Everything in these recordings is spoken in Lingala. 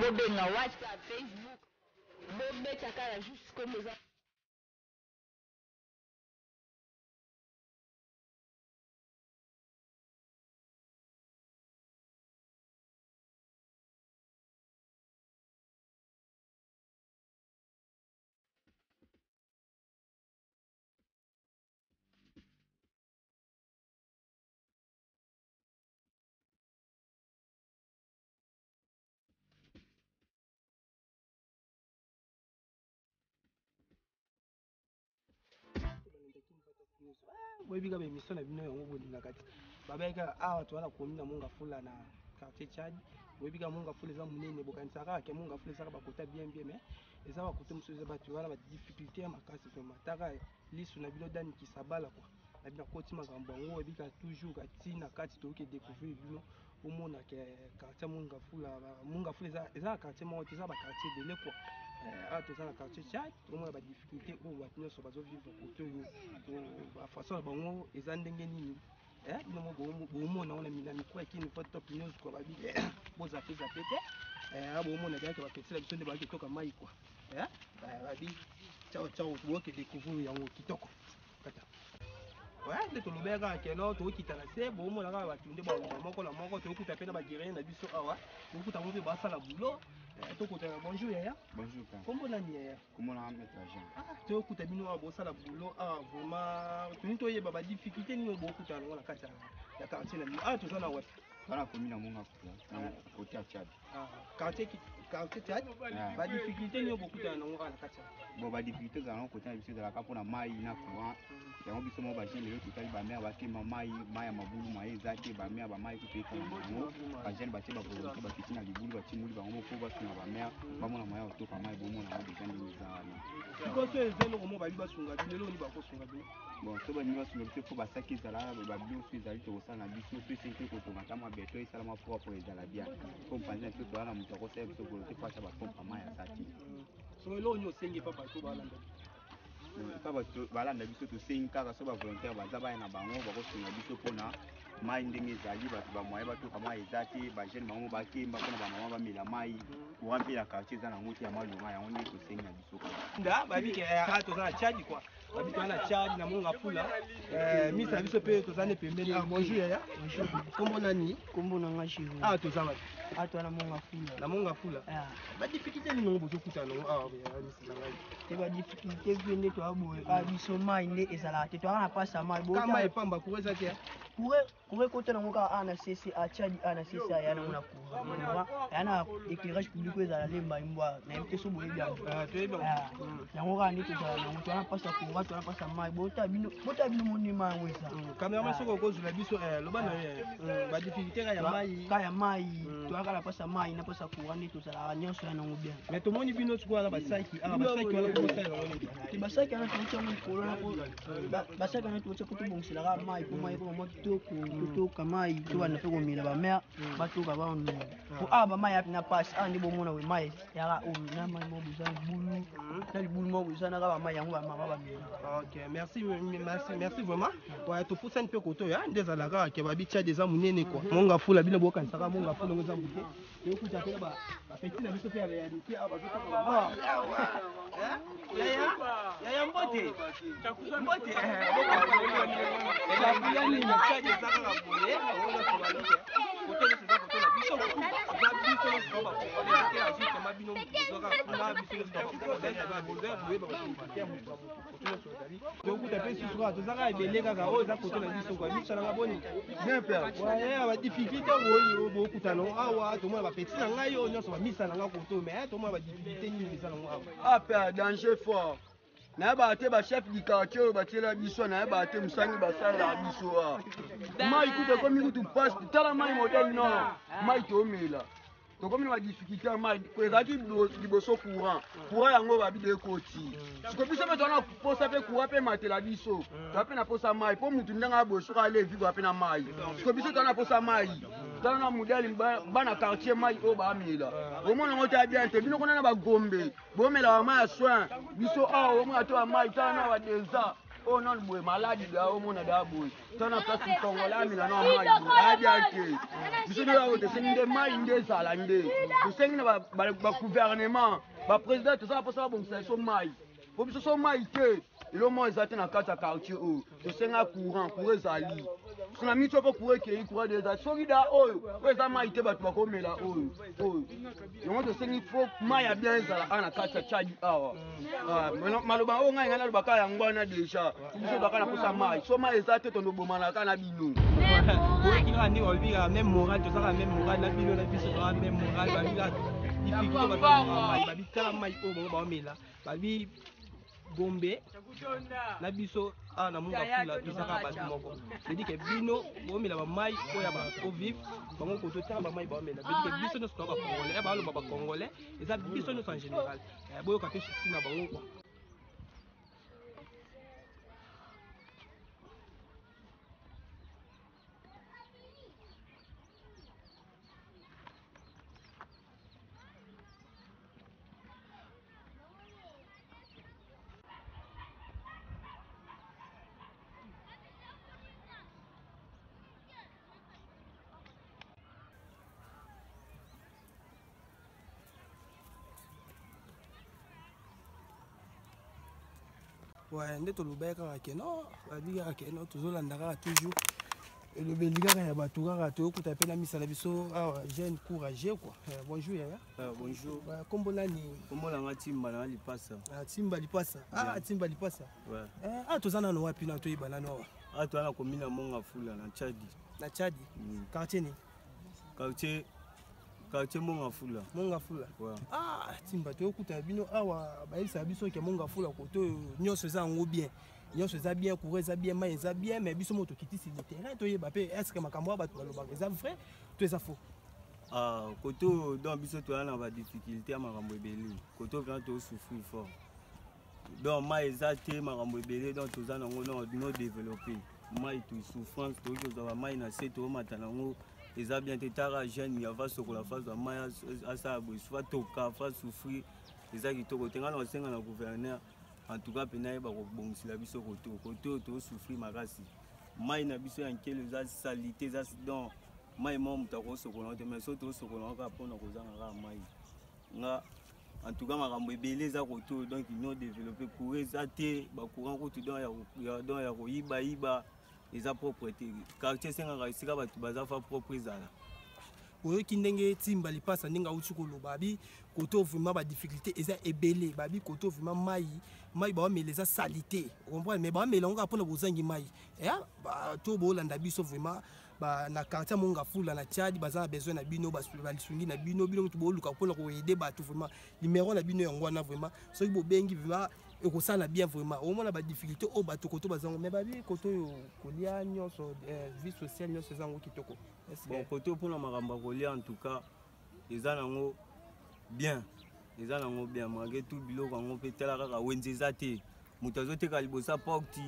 bobenga WhatsApp, Facebook, bobeta kala juste comme les Webiga bemission na bino yango boni na kati babeka awa to ala komina monga fula na quartier Tchad webiga monga fula za munene bokanisa ka ke monga fula za ba kota bien mais eza ba kota muso za ba tu wana ba difficulté makasi vraiment taka lisu na bino dani kisabala quoi na bina koti makambo ngo webiga toujours kati na kati to ke découvrir bino omona ke quartier monga fula eza quartier mo eza ba quartier de l'époque ah tout ça na quartier Tchad au moins ba difficulté pour ba tenir sur bazo vivre côté ba façon bango eza ndenge nini bino mo bomona on a mis na micro qui une fois top news quoi ba bi boza pesa pété bomona bien que ba petit la biso de ba toka mai quoi ba bi ciao ciao to ke découvrir yango kitoko kata nde tolobeka keno tokita na se bomona kaka batunde moko na moko tokuta pe na bagérien na biso awa tokuta mo pe basala boulot tokota bonjour yaya bonjour kombo nani yaya kombo na maître Jean tokuta bino awa bosala boulot awa vraiment toni toyeba ba difficulté nini bokuta nango na kati ya quartier na bino toza na wapi kana komina monga kula na côté ya Tchad quartier Tchad ba difficulté nini bokuta nango na kati bon ba difficulté za nango côté na biso za ka pona mai na courant yango biso mo ba jeune lelo tutali ba mère ba kema mai ya mabulu mai ezate ba mère ba mai kupeka nango ba jeune ba tiba volonté ba petit na libulu ba timuli ba ngo po ba suna ba mère ba mona mai auto ka mai bomo na ngo déjà ndi za na siko so ezelo mo ba liba sunga lelo ni ba ko sunga bi bon so ba niba sunga biso po ba saki zala ba bio so ezali to sala na biso so c'est que to ngata ma beto esala ma propre ezala bien ko mpanzi na biso na mutu ko sa biso volonté pasa ba pompa mai ya sati so elo nyo senge papa to balanda papa to balanda biso to sengi kaka so ba volontaire baza ba na bango ba ko sunga biso pona mai ndenge ezali bato ba moye bato kama ezate ba jeune bango ba kemba pona ba mama ba mela mai ko ampe la quartier za na ngoti ya malunga yango ndi to sengi na biso nda babike to za na Tchad quoi babike na Tchad na monga fula misa biso pe to za ne pembeni bonjour yaya bonjour kombo nani kombo na ngachiru to za wapi to na monga fula ba difficulté ni ngo bozokuta no misa na ngai te ba difficulté vende to aboye biso mai nde ezala te to ana pasa mai bo kama epamba kuweza te kure kote na ngoka ana CC a Tchad ana CC ya na mona kuwa yana éclairage public ezala lemba imbwa na mpe so boye bien na ngoka ndi to na ngoto ana pasa kuwa to ana pasa mai bota bino moni mai wesa cameraman soko kozula biso loba na ba difficulté ya mai to aka la pasa mai na pasa kuwa ndi to sala nyonso ya nango bien mais to moni bino tsiko ala basaki wala ko sala ti basaki ana to tsango kolo na ko basaki ana to tsako to bongsela ka mai ko mai ko mo totoka mai to bana pe komela ba mère batoka ba ono po ba mai apina passe ndi bomona we mai ya ga o na mai mo buza bulu na libulu mo buza na ka ba mai yango ba mama ba mela OK merci vraiment ouais to poussa pe koto ya ndeza la ka ke ba bicha des amunene quoi monga fula bino boka nsaka monga fula ngo zambuke yo kuta pe ba petit na biso pe ya réalité ba zoka ba ya mbote mbote yani na chaje saka ka boye ona ko balike koto se za koto na biso za biso so ba ko ba ke a juste ma bino zoka kuna biso so ko ba boze boye ba ko ya mutu koto so dali to kuta pe susu ka to zaka ebele kaka o za koto na biso kwa biso na boni bien père ouais ba difficulté bo kuta no awa to mo ba petit na ngai yo nyoso ba misa na nga koto mais to mo ba difficulté ni misa na nga père danger fort na ba te ba chef du quartier ba tela biso na ba te musangi ba sala biso mai kuta komi kutu passe tala mai modèle non mai to mela to komi na difficulté mai ko ezaki liboso courant yango ba bide koti siko biso me tona posa pe courant pe matela biso to pe na posa mai po mutu ndanga boso ka le vivre pe na mai siko biso tona posa mai tala na modèle bana quartier mai o ba mela o mona ngota bien te bino kona na ba gombe bo mela wa mai soin biso o mona to mai tala na wa deza o non boy maladi da o mona da boy tona kasi kongola mila no mai bien te biso nde tosengi nde mai nde ezala nde tosengi na bagouvernement baprésident tozala mposa babongisa biso mai po biso so mai te eloko eza te na kati ya quartier oyo tosenga courant ezali na miti opo courant ekei courant eza soki da oyo eza mai te bato bakomela oyo yango tosengi fo mai ya bien ezala ana na kati ya Tchad awa maloba oyo ngai nalobaka yango wana deja biso baka na posa mai so mai eza te tondobomanaka na bino oyekika nde babika même moral tozaka même moral na bino na biso tozaka même moral babika difficulté mai babi tala mai oyo bango baomela babi Gombe na biso awa na munga fula tozaka bato moko c'est-à-dire que bino bomela bamai oyo ya bako vivre bango kototala bamai baomela c'est-à-dire que biso nyonso toza bacongolais ya baloba bacongolais eza biso nyonso en général boyoka mpe susi na bango kwa nde tolobaki kaka ke non babi kaka ke non tozolanda kaka toujours elobeli kaka ya bato kaka toyokuta mpe na misala biso awa jeune courageux quoi bonjour yaya bonjour kombo nani kombo nanga timba na lipasa timba lipasa timba lipasa toza nano wapi na toyeba nano awa toza na komina monga fula na Tchadi quartier ni quartier monga fula timba toyokuta bino awa bayebisaka biso ke monga fula koto nyonso eza yango bien nyonso eza bien courant eza bien mai eza bien mais biso mo tokitisi le terrain toyeba mpe est ce que makambo ya bato balobaka eza vrai to eza faux koto donc biso toza na badifficulté ya makambo ebele koto vraiment tosouffrir fort donc mai eza te makambo ebele donc toza nango no développé mai tosouffrance toyoki kozwa bamai na se toomata nango eza bien te tara jeune ava sokola face ya mai asala boye soit toka fa souffrir eza kitoko te ngai na kosenga na gouverneur en tout cas mpe nayeba kobongisela biso koto tosouffrir makasi mai na biso ya nkelo eza salite eza donc mai mwa moto akosokola te mais so tosokola kaka mpona kozanga kaka mai nga en tout cas makambo ebele eza koto donc non développé courant eza te bacourant kutu donc ya koyibayiba eza propre te quartier esengaka esika bato baza fa propre ezala oyoki ndenge timba lipasa ndenge auti koloba babi koto vraiment badifficulté eza ebele babi koto vraiment mai baomela eza salite comprendre mais baomela ngo kaka mpona bozangi mai to boolanda biso vraiment na quartier monga fula na Tchad baza na besoin na bino balisungi na bino mutu booluka mpona koyede bato vraiment numéro na bino yango wana vraiment soki bobengi vraiment ekosala bien vraiment omona badifficulté oyo bato koto bazango mais babi koto oyo kolia nyonso vie sociale nyonso eza yango kitoko bon koto mpona makambo ya kolia en tout cas eza nango bien malgré tout biloko yango mpe tala kaka wenze eza te moto azoteka liboso porti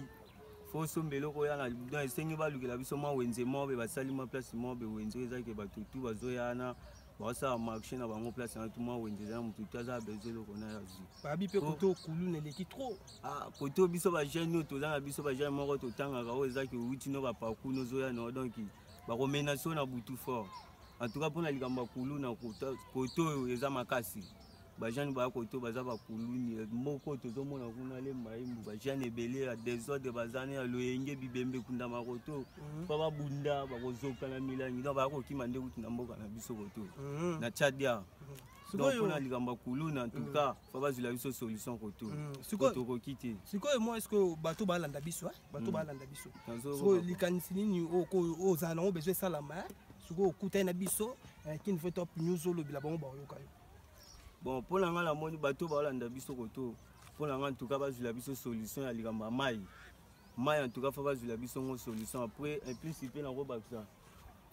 fo somba eloko oya na don esengi balukela biso mwa wenze mobe basali mwa place mobe wenze ezaki bato tu bazoyana basala marché na bango place na tout mwa wenze eza na motu tu aza besoin eloko na ya zwi babi mpe koto kuluna eleki trop koto biso bajeune oyo toza na biso bajeune moko totangaka oyo ezaki outi no baparcours nozoya no donc bakomenation na butu fort en tout cas mpona likambo ya kuluna koto oyo eza makasi bajane baya koto baza bakuluni moko tozomona kuna lemba yembu bajane ebele ya desordre bazane ya loyenge bibembe kunda makoto mpo babunda bakozoka na milangi donc baya kokima nde kutu na mboka na biso koto na Tchadia donc mpona likambo ya kuluna en tout cas fo bazwila biso solution koto tokoki te sikoyo moi est ce que bato balanda biso bato balanda biso sikoyo likanisi nini ozala nango besoin esalama sikoyo okutai na biso kini fo top news olobela bango baoyoka yo bon mpona nga namoni bato baolanda biso koto mpona nga ntuka bazwila biso solution ya likambo ya mai ntuka fa bazwila biso ngo solution après implice mpe nango bakisa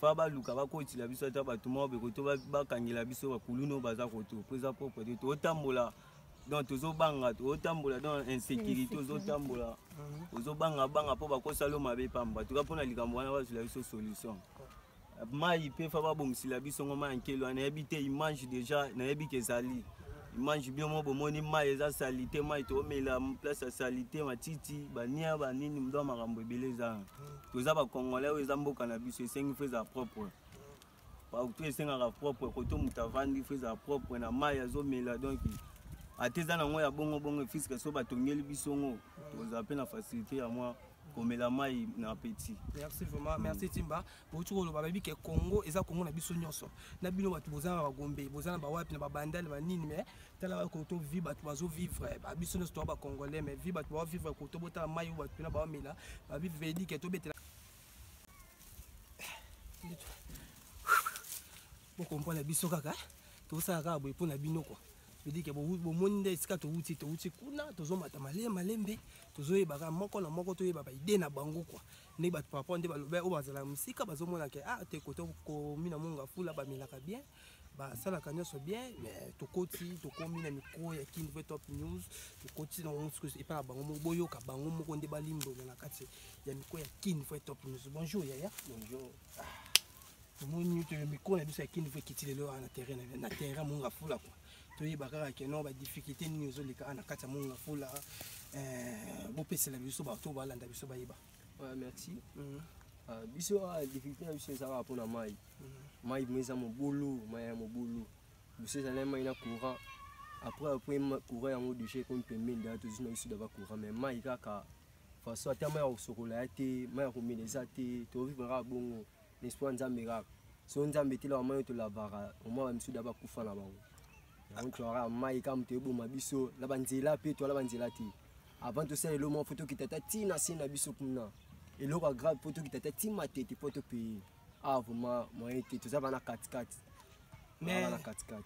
fa baluka bakotila biso ata bato moko bekoto bakangela biso bakuluna oyo baza koto mpo eza propre te tozotambola donc tozotambola dans insécurité ozobanga mpo bakosala yo mabe pamba tuka mpona likambo wana bazwila biso solution mai mpe fa babongisila biso ngo mai ya nkelo nayebi te image déjà nayebi ke ezali image bio mo bomoni mai eza salite mai toomela place ya salite matiti bania banini mdo makambo ebele eza toza bakongolais oyo eza mboka na biso esengi mpe eza propre partout esengaka propre koto moto avandi fo ezala propre na mai azomela donc ate eza nango ya bongo fiske so batongeli biso ngo tozala mpe na facilité ya mwa komela mai na petit. Merci vraiment, merci Timba. Pour tout le babi que Congo, et ça Congo na biso nyonso. Na bino batu bozana ba gombe, bozana ba wapi na ba bandal ba nini mais tala ko to vivre batu bazo vivre. Ba biso nyonso to ba congolais mais vivre batu ba vivre ko to bota mai batu na ba mela. Ba vivre dit que to betela. Pour comprendre biso kaka, to ça ka bo epona bino quoi. Je dis que bon monde esika to wuti kuna to zo mata malembe to zo yeba moko na moko to yeba ba ide na bango quoi ne ba papa nde ba lobe o bazala musika bazo mona ke te koto ko mina monga fula ba milaka bien ba sala kanyoso bien mais to koti to komi na micro ya Kinvu Top News to koti na on et pas bango mo boyo ka bango moko nde ba limbo na kati ya micro ya Kinvu Top News. Bonjour Yaya. Bonjour. Mo ni to micro na biso ya Kinvu kitile lo na terrain monga fula quoi. Toye bakara ke no ba difficulté ni ozolika ana kata monga fula bo pesa la biso ba to balanda biso ba yeba. Ouais, merci. Biso a difficulté na biso ça va pour na mai. Mai meza mo bolo, mai mo bolo. Biso ça na mai na courant. Après courant yango déchet comme pembeni da to zina biso da ba courant mais mai kaka façon ata mai osokola te, mai ko meleza te, to vivra bongo. L'espoir nzambe kaka. So nzambe te la mai to la vara, au moins biso da ba kufa na bango. Donc tu auras mai comme te bo mabiso la banzela pe to la banzela ti avant to sala le mo photo ki tata tina sina biso kuna et le grave photo ki tata tima tete photo pe vraiment moi été tout ça va na 4-4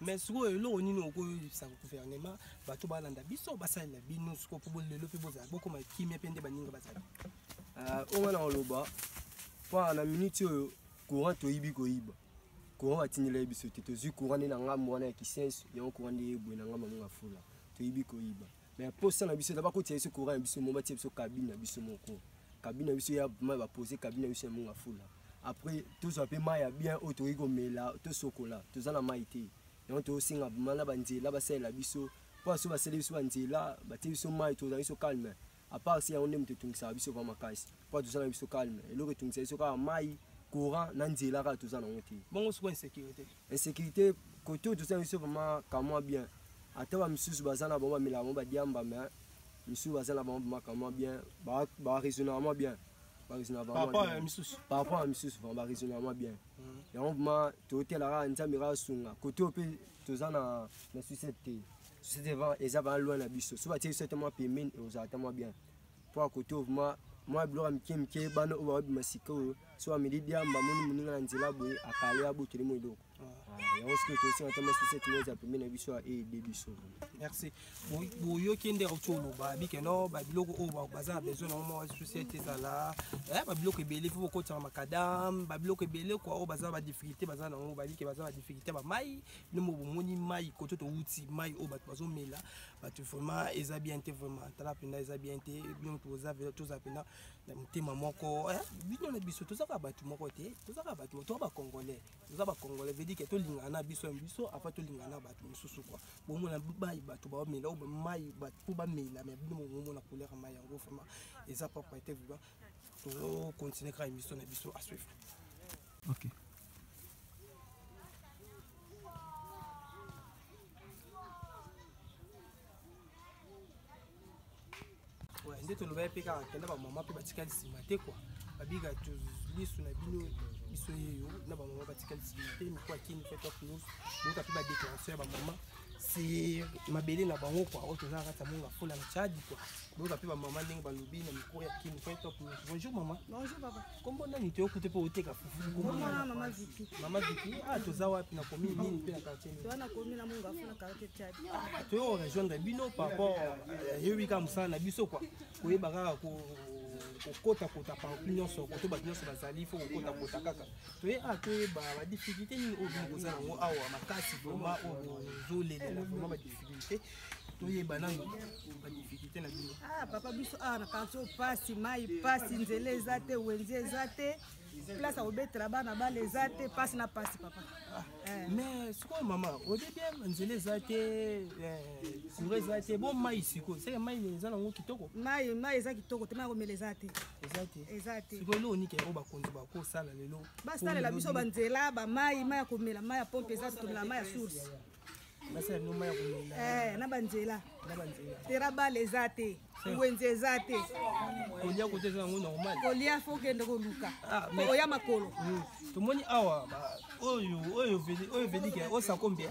mais siko elo nini oko sa gouvernement ba to balanda biso ba sala bino siko po lelo pe boza boko ma kimia pende baninga bazali on na loba pa na minute courant to yibi ko yiba courant atinile biso te to zu courant na ngambo wana ya kisenso ya courant de bwe na ngamba monga fula to yibi ko yiba mais pour ça na biso d'abord ko tia biso courant biso mo batie biso cabine na biso moko cabine biso ya ma ba poser cabine biso monga fula après tout ça pe mai ya bien auto iko mela to sokola to zana mai te ya to singa mana banzela ba sala biso pour so ba sala biso banzela ba tie biso mai to za biso calme à part si on aime te tungisa biso va makasi pour to zana biso calme et le retungisa biso ka mai courant nanzela ka to zana ngoti bongo siko insécurité côté tout ça biso vraiment comment bien ataba misusu bazana bomba milamo ba diamba mais misusu bazana bomba comment bien ba raisonnement bien par rapport à misusu ba raisonnement bien et on vraiment to hôtel nzambe ra sunga côté ope to zana na société va ezaba loin na biso so ba tie certainement paiement et aux attends bien pour côté vraiment moi blora mkemke bana o ba masika so amedi diamba moni muninga nzela boye akale abo tele mo idoko ya on se que aussi en termes de société nous a permis na biso et biso. Merci. Bo yo kende otolo ba bi ke no ba biloko o ba baza besoin na mo société ça là ba biloko ebele faut ko tsama makadam ba biloko ebele ko o baza ba difficulté baza na mo ba bi ke baza ba difficulté ba mai no mo moni mai ko to wuti mai o ba bazo mela ba tu vraiment eza bien te vraiment tala penda eza bien te bien to za velo to za penda na mtima moko bino na biso to za ka ba tu moko te to za ka ba tu to ba congolais to za ba congolais veut dire que to lingana biso afa to lingana ba tu mususu quoi bo mo na ba bato ba mela o ba mai ba po ba mela mais bino mo na couleur mai yango vraiment eza propriété vivant to continuer ka émission na biso à suivre. OK. Ouais, ndé to loba pe ka kenda ba mama pe batikali sima te quoi babiga to lisu na bino biso yeyo na ba mama batikali sima te mi kwa Kinvu Top News donc pe ba déclencher ba mama c'est mabele na bango quoi o to za kata monga fula na Tchad quoi donc pe ba mama ndenge ba lobi na micro ya Kinvu Top News. Bonjour maman. Bonjour papa. Kombo nani te okute pe oteka fufu Mama Vipi. Mama Vipi to za wapi na komi nini pe na quartier ni To na komi na monga fula quartier Tchad. to yo rejoindre bino par rapport yewi comme ça na biso quoi koyeba kaka kokota par nyonso koto ba nyonso bazali fo kokota kaka toyeba ba difficulté ni o bino kozala ngo awa makasi vraiment o zolelela vraiment ba difficulté toyeba nano ba difficulté na bino Papa biso na quartier pasi mai pasi nzela eza te wenze eza te place akobetela bana bala eza te pasi na pasi papa. Mais sikoyo mama oyebi bien nzela eza te courant eza te bo mai sikoyo seke mai eza nango kitoko mai eza kitoko te mai akomela eza te eza te sikoyo elo onike oyo bakonzi bakosala lelo basalela biso banzela bamai mai ya komela mai ya pompe eza te tomela mai ya source basala bino mai ya komela na banzela tera bala eza te wenze eza te kolia kote eza yango normal kolia fo okende koluka oya makolo tomoni awa oyo vedike osa combien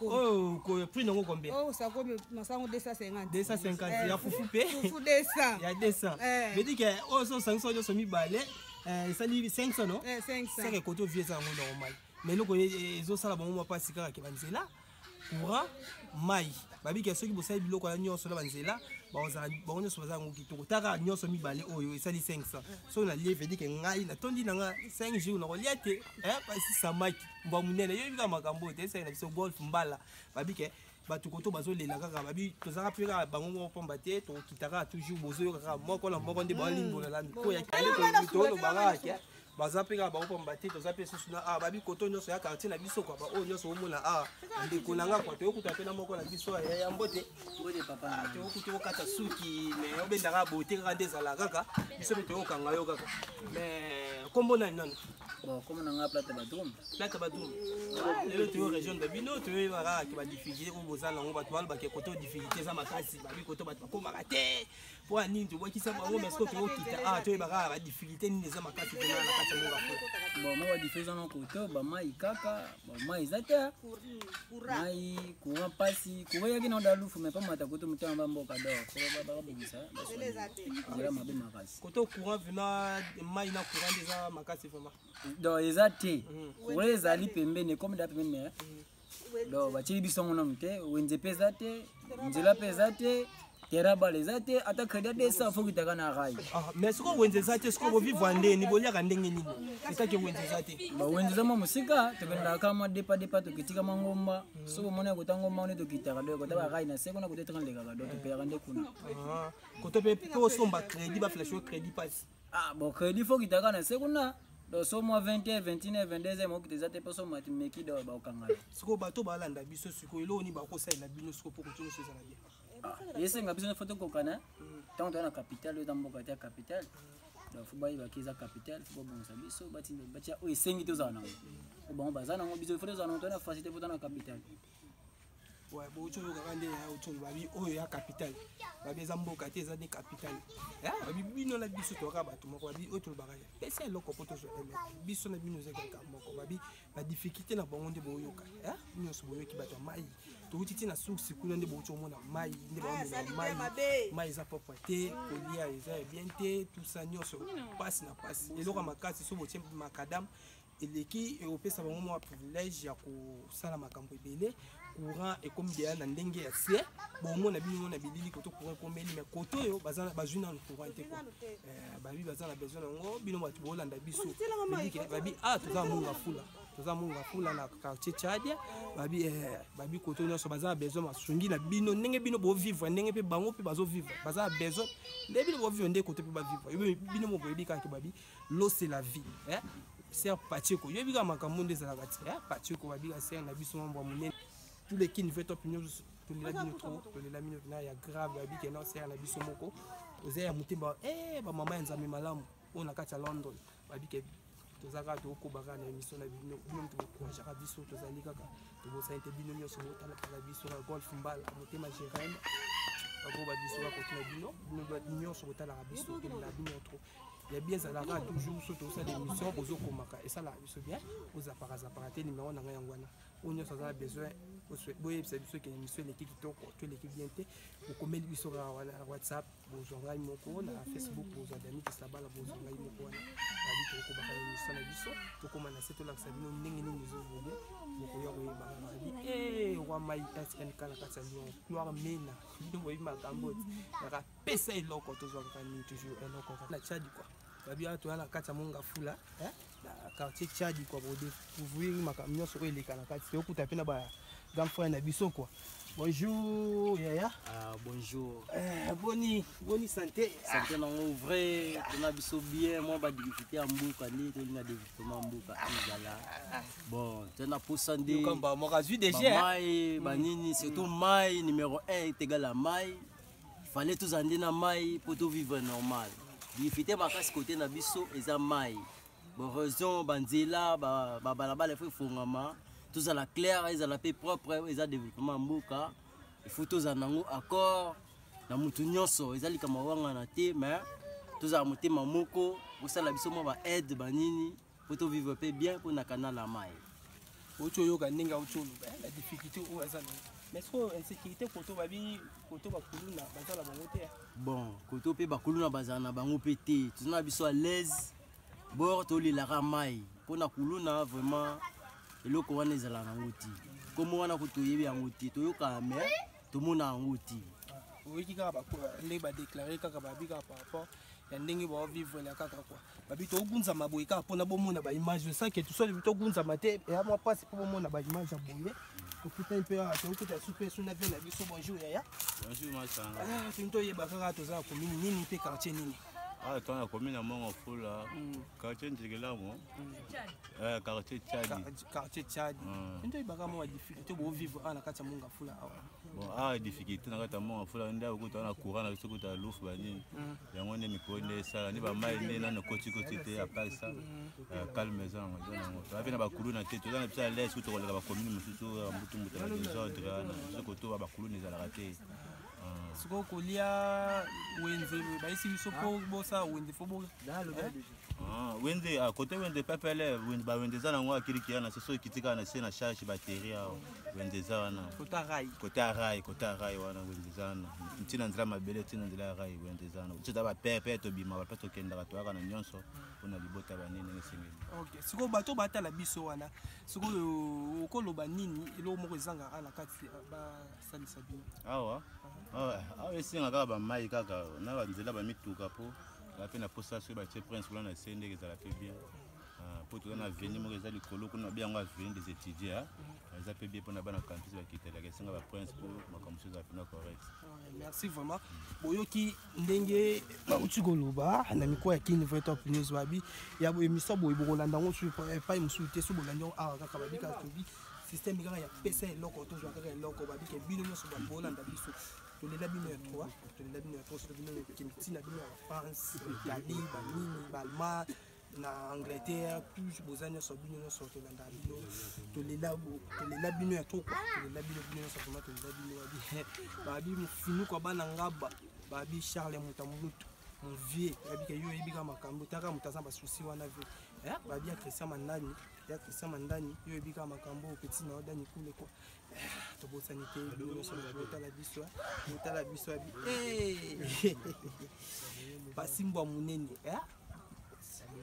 oyo prix nango combien osako masango 250 250 ya fufu pe fufu 200 ya 200 vedike oyo so osangisa nyonso mibale esali 500 no 500 seke kote ovie eza yango normal mais eloko ezosala bango mapasi kaka ke banzela courant mai babike soki bosali biloko ya nyonso na banzela bango nyonso baza yango kitoko taka nyonso mibale oyo esali 500 soki nalie vedike ngai natondi nanga 5 jours nakolia te pasi samaki mbwa monene yo ebika makambo te esali na biso golf mbala babike bato koto bazolela kaka babi tozaka mpe kaka bango moko pamba te tokitaka toujours bozoyoka kaka moko na moko nde baolimbolela po ya kale tolobaka baza mpe kaka baopamba te toza mpe susu na babi koto nyonso ya quartier na biso kwa baoyo nyonso omona ndeko na nga kwa toyokuta mpe na moko na biso ya mbote toyokuta okata suki mais obendaka bote kaka nde ezala kaka biso mpe toyokanga yo kaka mais kombo nani nani comme on a plate badum lelo toyo région de bino toyoyeba kaka ke badifficulté oyo bozala nango bato balobake koto difficulté eza makasi babi koto bato bakomaka te mpo ya nini tobwakisa bango mais siko toyokita toyeba kaka badifficulté nini eza makasi mpena na kati ya monga bon moi badifficulté na koto bamai kaka bamai eza te mai courant pasi courant yaki na odalufu mais pa mata koto motema bamboka dor bakabongisa ezala mabe makasi koto courant vena mai na courant nde eza makasi vraiment donc eza te courant ezali pembeni comme da pembeni mais donc batili biso ngo nanu te wenze mpe eza te nzela mpe eza te tera bala eza te ata crédit desa fo kitaka na rai mais siko wenze eza te siko bovivre ndeni boliaka ndenge nini etake wenze eza te wenze eza mwa mosika tokendaka kaka mwa depa tokitika mwa ngomba soko omoni akota ngomba one tokitaka do kota barai na se kuna kote tekanlekaka do topeyaka nde kuna koto mpe osomba crédit baflashe o crédit pasi bon crédit fo kitaka na se kuna donc so moi 21 21 22 mo kiteza te poso mati meki do ba okangala siko bato balanda biso siko elo ni bakosalela bino siko po kotono so ezala bien yesenga biso foto kokana tant na capitale yo tamboka te capitale donc faut bayi bakiza capitale faut bonsa biso batinda batia o esengi to zana o bon bazana ngo biso foto zana to na facilité foto na capitale ouais bo choyo kakande ya ocho babi oyo ya capitale babi za mboka te za ni capitale babi bino na biso to ka bato moko babi oyo bakaya pesa eloko poto zo biso na bino za ka moko babi ba difficulté na bango nde boyoka bino so boyoki bato mai tokutiti na source kuna nde bocho mona mai nde mai za propreté kolia eza bien te tout ça nyonso passe na passe eloko makasi so boche makadam eleki opesa bango mwa privilège ya kosala makambo ebele courant ekomi deya na ndenge ya se bomona bino na bilili koto courant ekomeli mais koto oyo bazwi nano courant te babi baza na besoin yango bino bato boolanda biso babi toza munga fula na quartier Tchadia babi koto nyonso baza na besoin masungi na bino ndenge bino bovivre ndenge mpe bango mpe bazovivre baza na besoin nde bino bovivre nde koto mpe bavivre bino mo boyebi kaka babi l'eau c'est la vie ser Pacheko yoyebi kaka makambo nde ezalaka te Pacheko babika ser na biso mambwa monene tous les qui ne veulent pas opinion tolela bino trop tolela bino na ya grave babike na ser na biso moko oza ya mutemba ba mama ya nzambe malamu oyo na kati ya London babike tozaka tokobaka na émission na bino bino tokokouragaka biso tozali kaka tobosani te bino nyonso botalaka biso na golf mbala motema Jérém bakoba biso bakotuna bino nyonso botalaka biso tolela bino trop ya bien ezalaka toujours so tosala émission bozokomaka esalaka biso bien ozapaka te numéro na ngai yango wana oyo nyonso aza na besoin boyebisa biso ke émission eleki kitoko to eleki bien te okomeli biso kaka wana na whatsapp bozwa ngai moko na facebook bozwa dami kisabala bozwa ngai moko wana babi tokobaka émission na biso tokóma na se tolakisa bino ndenge nini ezovole bokoya koyebaka babi roi mai snk na kati ya lion gloire mena bino boyebi makambo nakapesa eloko tozwakaka nini toujours eloko na Tchadi kwa babi awa toya na kati ya monga fula na quartier Tchadi kwa bode ouvrir makambo nyonso oyo eleka na kati toyokuta mpe na grand frère na biso quoi. Bonjour Yaya. Ah, bonjour. Boni santé. Santé nango vrai, on a biso bien, moi ba difficulté en mbuka ni to linga développement mbuka izala. Bon, tena posande. Comme ba morazu déjà. Mai, banini, surtout mai numéro 1 est égal à mai. Fallait tous andi na mai pour tout vivre normal. Difficulté makasi côté na biso eza mai. Bon raison banzela ba balabala faut fongama. Tous à la claire, ils à la paix propre, ils à développement mbuka. Il faut tous en ango accord. Na mutu nyonso, ils à likama wanga na te, mais tous à monter mamoko, pour ça la biso mo ba aide banini, pour tout vivre peu bien pour na canal la mai. Ocho yo kaninga ocho la difficulté ou ça. Mais trop insécurité koto babi koto bakuluna bazala bango te. Bon, koto pe bakuluna bazana bango pété. Tous na biso à l'aise. Bord to li la ramai. Pour na kuluna vraiment eloko wana ezala nango ti komo wana kotoyebi yango ti toyoka me tomona yango ti oyiki kaka ndenge badeklare kaka babi kaka par rapport ya ndenge baovivre na kaka kwa babi togunzama boye kaka mpona bomona baimage sake tosoli togunzama te eya mwa mpasi mpo bomona baimage ya boye tokuta mpe tokuta supe suna mpe na biso bonjour Yaya. Bonjour Masanga. Toyeba kaka toza na komini nini mpe quartier nini. Toi, on a commis un moment fou là. Quartier Ndjigela, moi. Quartier Tchadi. Quartier Tchadi. Tu as beaucoup de difficultés pour vivre à la quartier Monga fou là. Bon, difficulté dans la quartier Monga fou là. On a beaucoup de courant, on a beaucoup de louf bani. Et on est micro ça. Ni ba mai ni na no koti koti te à part ça. Calme maison. On a bien ba kulu na tête. On a bien l'aise où tu regardes ba commune mususu mutu mutu la désordre. Ce côté ba kulu ni za la rater. Siko kolia wenze baisi biso po bosa wenze fo bo dalo wende à côté wende pepele wende ba wende za na ngwa kiriki na seso kitika na se na charge batterie wende za wana kota rai wana wende za na ntina ndra mabele ntina ndra rai wende za na tshita ba pepe to bima ba peto kenda ka to aka na nyonso ona libota banene ngesengeli. OK siko bato batala biso wana siko okoloba nini elo moko ezanga ala kati ba salisa bino awa esinga kaka bamai kaka na banzela bamituka po bape na posa soki batie prince kuna na se ndenge ezala pe bien po toza na aveni moko eza likolo kuna babi yango aveni des étudiants eza pe bien mpona bana campus bakitelaka esinga baprince po makambo so ezala pena correct. Merci vraiment boyoki ndenge bauti koloba na mikro ya King Vrai Top News babi ya émission boye bokolanda ngo sur epai mosusu te so bolandi ngo awa kaka babi kaka tobi système kaka ya pesa eloko tozwa kaka eloko babi ke bino nyonso babolanda biso tolela bino ya 3 tolela bino ya 3 so bino kimtina bino ya France Italie banini balma na Angleterre tous bozanya so bino nyonso tolanda bino tolela bino ya 3 tolela bino nyonso vraiment tolela bino babi mfinu kwa bana ngaba babi Charles Mutamulutu mon vieux babi ke yo ebika makambo taka mutaza basusi wana vie babi ya Christian Mandani yo ebika makambo petit na odani kule kwa to bosani te bino so botala biso abi basimbo munene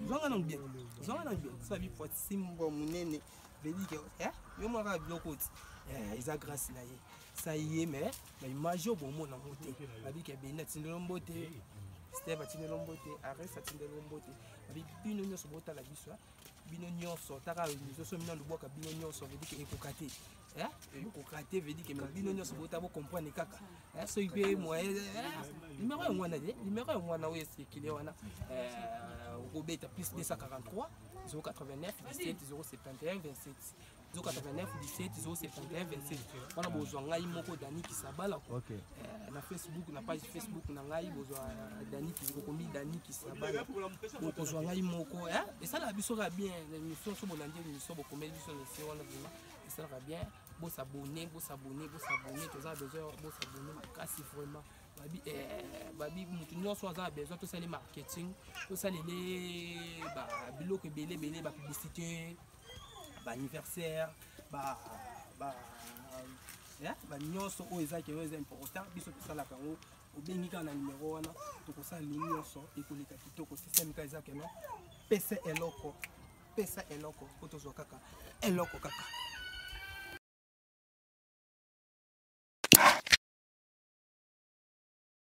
zonga na bien sabi po simbo munene vedi ke yo mara biloko ti eza grâce na ye ça y est mais la image au bon mona moté babi ke bena tindelo mbote Steve tindelo mbote arrête tindelo mbote babi bino nyoso botala biso bino nyonso taka mizoso mina luboka bino nyonso vedi ke ekokate ekokate vedi ke bino nyonso bota bo comprendre kaka so ibe moyen numéro ya mwana oyo esekile wana okobeta plus 243 089 17 071 27 089 17 071 27 wana bozwa ngai moko Dani Kisabala na Facebook na page Facebook na ngai bozwa Dani Kisakomi Dani Kisabala bozwa ngai moko esala biso ka bien l'émission so bolandi l'émission bokomeli biso na wana vraiment esala bien bo s'abonner toza besoin bo s'abonner makasi vraiment babi mutu nyonso aza besoin tosali marketing tosalele biloko ebele ba publicité ba anniversaire ba nyonso oyo ezaki oyo eza important biso tosalaka yango obengi kaka na numero wana tokosala nyonso ekoleka kitoko système ka ezaki no pesa eloko po tozwa kaka eloko kaka